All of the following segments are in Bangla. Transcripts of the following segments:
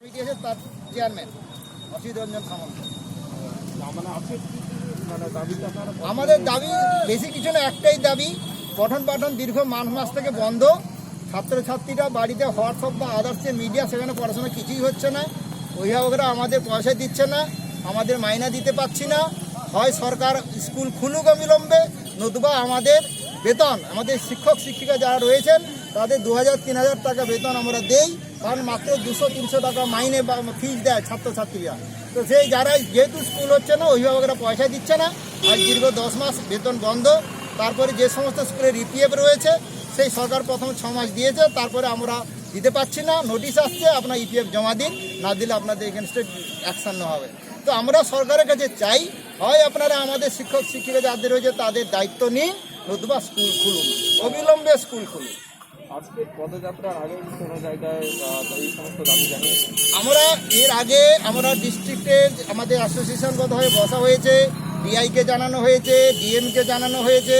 কমিটি আছে তার চেয়ারম্যান অসিত রঞ্জন সামন্ত। আমাদের দাবি বেশি কিছু না, একটাই দাবি, পঠন পাঠন দীর্ঘ মাস থেকে বন্ধ। ছাত্রছাত্রীরা বাড়িতে হোয়াটসঅ্যাপ বা আদার্স মিডিয়া, সেখানে পড়াশোনা কিছুই হচ্ছে না। অভিভাবকরা আমাদের পয়সা দিচ্ছে না, আমাদের মাইনা দিতে পারছি না। হয় সরকার স্কুল খুলুক অবিলম্বে, নতুবা আমাদের বেতন, আমাদের শিক্ষক শিক্ষিকা যারা রয়েছেন তাদের 2000-3000 টাকা বেতন আমরা দেই, কারণ মাত্র 200-300 টাকা মাইনে বা ফিস দেয় ছাত্রছাত্রীরা। তো সেই যারা, যেহেতু স্কুল হচ্ছে না, অভিভাবকরা পয়সা দিচ্ছে না, আজ দীর্ঘ 10 মাস বেতন বন্ধ। তারপরে যে সমস্ত স্কুলের ইপিএফ রয়েছে সেই সরকার প্রথম 6 মাস দিয়েছে, তারপরে আমরা দিতে পারছি না। নোটিশ আসছে আপনার ইপিএফ জমা দিন, না দিলে আপনাদের এগেনস্টে অ্যাকশন নেওয়া হবে। তো আমরা সরকারের কাছে চাই, হয় আপনারা আমাদের শিক্ষক শিক্ষিকা যাদের রয়েছে তাদের দায়িত্ব নিন, নতুবা স্কুল খুলুন, অবিলম্বে স্কুল খুলুন। আজকে পদযাত্রার আগে কোনো জায়গায় এই সমস্ত দাবি জানিয়েছেন? আমরা এর আগে আমরা ডিস্ট্রিক্টের আমাদের অ্যাসোসিয়েশনগত হয়ে বসা হয়েছে, ডিআইকে জানানো হয়েছে, ডিএমকে জানানো হয়েছে,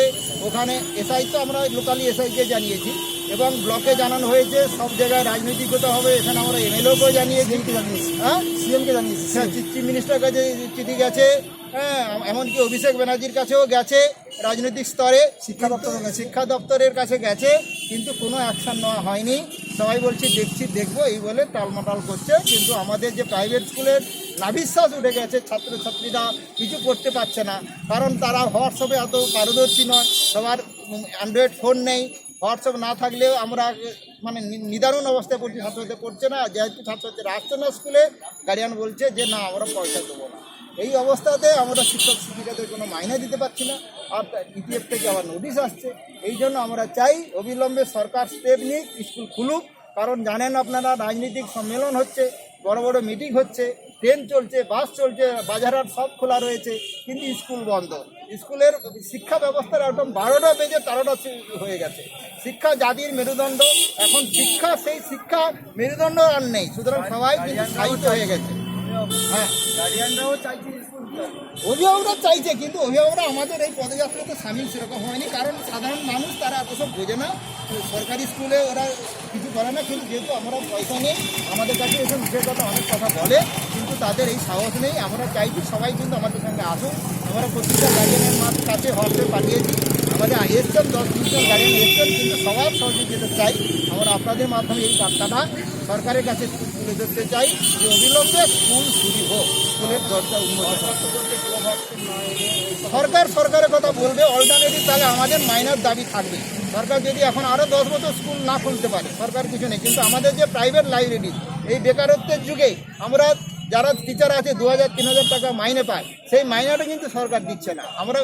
ওখানে এসআই তো আমরা লোকালি এসআইকে জানিয়েছি, এবং ব্লকে জানানো হয়েছে। সব জায়গায় রাজনৈতিকগত হবে, এখানে আমরা এমএলএকেও জানিয়েছি, হ্যাঁ সিএমকে জানিয়েছি, চিফ মিনিস্টারের কাছে চিঠি গেছে, হ্যাঁ এমনকি অভিষেক ব্যানার্জির কাছেও গেছে, রাজনৈতিক স্তরে শিক্ষা দপ্তরের কাছে গেছে, কিন্তু কোনো অ্যাকশান নেওয়া হয়নি। সবাই বলছে দেখছি দেখবো এই বলে টালমাটাল করছে। কিন্তু আমাদের যে প্রাইভেট স্কুলের নাভিশ্বাস উঠে গেছে, ছাত্রছাত্রীরা কিছু করতে পারছে না, কারণ তারা হোয়াটসঅ্যাপে এত পারদর্শী নয়, সবার অ্যান্ড্রয়েড ফোন নেই। হোয়াটসঅ্যাপ না থাকলেও আমরা মানে নিদারুণ অবস্থায় পড়ছি, ছাত্রছাত্রী পড়ছে না। যেহেতু ছাত্রছাত্রীরা আসছে না স্কুলে, গার্ডিয়ান বলছে যে না আমরা পয়সা দেবো না। এই অবস্থাতে আমরা শিক্ষক শিক্ষিকাদের কোনো মাইনে দিতে পারছি না, আর ইপিএফ থেকে আবার নোটিশ আসছে। এই জন্য আমরা চাই অবিলম্বে সরকার স্টেপ নিক, স্কুল খুলুক। কারণ জানেন আপনারা, রাজনৈতিক সম্মেলন হচ্ছে, বড় বড় মিটিং হচ্ছে, ট্রেন চলছে, বাস চলছে, বাজারহাট সব খোলা রয়েছে, কিন্তু স্কুল বন্ধ। স্কুলের শিক্ষা ব্যবস্থার একদম 12টা বেজে 13টা হয়ে গেছে। শিক্ষা জাতির মেরুদণ্ড, এখন শিক্ষা সেই শিক্ষা মেরুদণ্ড আর নেই, সুতরাং সবাই কিন্তু সাহিত্য হয়ে গেছে। হ্যাঁ, গার্ডিয়ানরাও চাইছে, অভিভাবকরা চাইছে, কিন্তু অভিভাবকরা আমাদের এই পদযাত্রাতে সামিল সেরকম হয়নি, কারণ সাধারণ মানুষ তারা এত সব বোঝে না। সরকারি স্কুলে ওরা কিছু করে না, কিন্তু যেহেতু আমরা পয়সা নেই, আমাদের কাছে এসে মুখের কথা অনেক কথা বলে, কিন্তু তাদের এই সাহস নেই। আমরা চাইছি সবাই কিন্তু আমাদের সঙ্গে আসুন। আমরা প্রত্যেকটা গার্ডিয়ানের কাছে হোয়াটসঅ্যাপ পাঠিয়েছি, আমাদের এসছেন 10-20 জন গার্ডিয়ান এসছেন, কিন্তু সবার সহযোগিতা চাই। আমরা আপনাদের মাধ্যমে এই বার্তাটা সরকারের কাছে তুলে ধরতে চাই যে অবিলম্বে স্কুল শুরু হোক, স্কুলের দরজা উন্মোচন। সরকারের কথা বলবে, অল্টারনেটিভ তাহলে আমাদের মাইনার দাবি থাকবে। সরকার যদি এখন আরও 10 বছর স্কুল না খুলতে পারে, সরকার কিছু নেই, কিন্তু আমাদের যে প্রাইভেট লাইব্রেরি, এই বেকারত্বের যুগে আমরা যারা টিচার আছে 2000-3000 টাকা মাইনে পায়, সেই মাইনেটা কিন্তু সরকার দিচ্ছে না। আমরা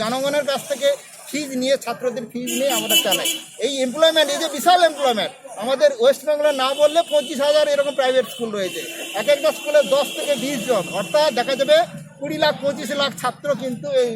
জনগণের কাছ থেকে ফিজ নিয়ে, ছাত্রদের ফিজ নিয়ে আমরা চালাই। এই এমপ্লয়মেন্ট, এই যে বিশাল এমপ্লয়মেন্ট, আমাদের ওয়েস্ট বেঙ্গলে না বললে 25,000 এরকম প্রাইভেট স্কুল রয়েছে। এক একটা স্কুলে 10 থেকে 20 জন, অর্থাৎ দেখা যাবে 20 লাখ 25 লাখ ছাত্র কিন্তু এই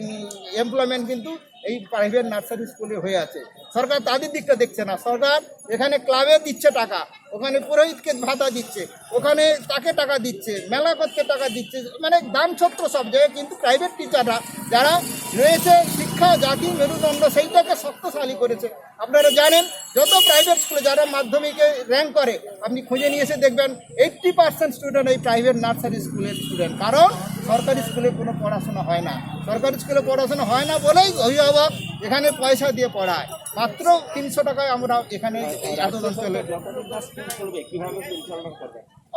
এমপ্লয়মেন্ট কিন্তু এই প্রাইভেট নার্সারি স্কুলে হয়ে আছে। সরকার তাদের দিকটা দেখছে না। সরকার এখানে ক্লাবে দিচ্ছে টাকা, ওখানে পুরোহিতকে ভাতা দিচ্ছে, ওখানে তাকে টাকা দিচ্ছে, মেলা করতে টাকা দিচ্ছে, মানে দান ছত্র সব জায়গায়। কিন্তু প্রাইভেট টিচাররা যারা রয়েছে, শিক্ষা জাতির মেরুদণ্ড, সেইটাকে শক্তিশালী করেছে। আপনারা জানেন, যত প্রাইভেট স্কুলে যারা মাধ্যমিকে র্যাঙ্ক করে, আপনি খুঁজে নিয়ে এসে দেখবেন 80% স্টুডেন্ট এই প্রাইভেট নার্সারি স্কুলের স্টুডেন্ট। কারণ সরকারি স্কুলে কোনো পড়াশোনা হয় না। সরকারি স্কুলে পড়াশোনা হয় না বলেই অভিভাবক এখানে পয়সা দিয়ে পড়ায়। মাত্র 300 টাকায় আমরা এখানে এত অঞ্চলে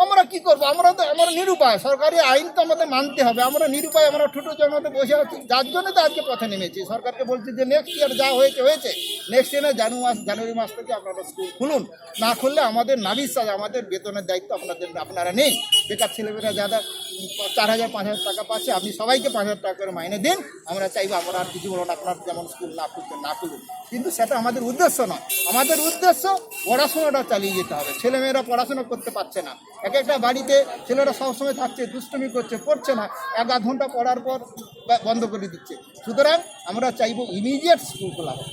আমরা কি করবো? আমরা নিরুপায়। সরকারি আইন তো আমাদের মানতে হবে। আমরা নিরুপায়, আমরা ঠুটো জমাতে বসে আছি, যার জন্য তো আজকে পথে নেমেছি। সরকারকে বলছি যে নেক্সট ইয়ার যা হয়েছে, নেক্সট ইয়ারে জানুয়ারি মাস থেকে আপনারা স্কুল খুলুন। না খুললে আমাদের নাভিশ্বাস, আমাদের বেতনের দায়িত্ব আপনারা নেই। বেকার ছেলেমেয়েরা যারা 4000-5000 টাকা পাচ্ছে, আপনি সবাইকে 5000 টাকা করে মাইনে দিন। আমরা চাইবো আমরা আর কিছু বলুন, আপনার যেমন স্কুল না খুলুন, কিন্তু সেটা আমাদের উদ্দেশ্য নয়। আমাদের উদ্দেশ্য পড়াশোনাটা চালিয়ে যেতে হবে। ছেলেমেয়েরা পড়াশোনা করতে পারছে না, এক একটা বাড়িতে ছেলেরা সবসময় থাকছে, দুষ্টুমি করছে, পড়ছে না, 1-8 ঘন্টা পড়ার পর বন্ধ করে দিচ্ছে। সুতরাং আমরা চাইবো ইমিডিয়েট স্কুল খোলা হোক।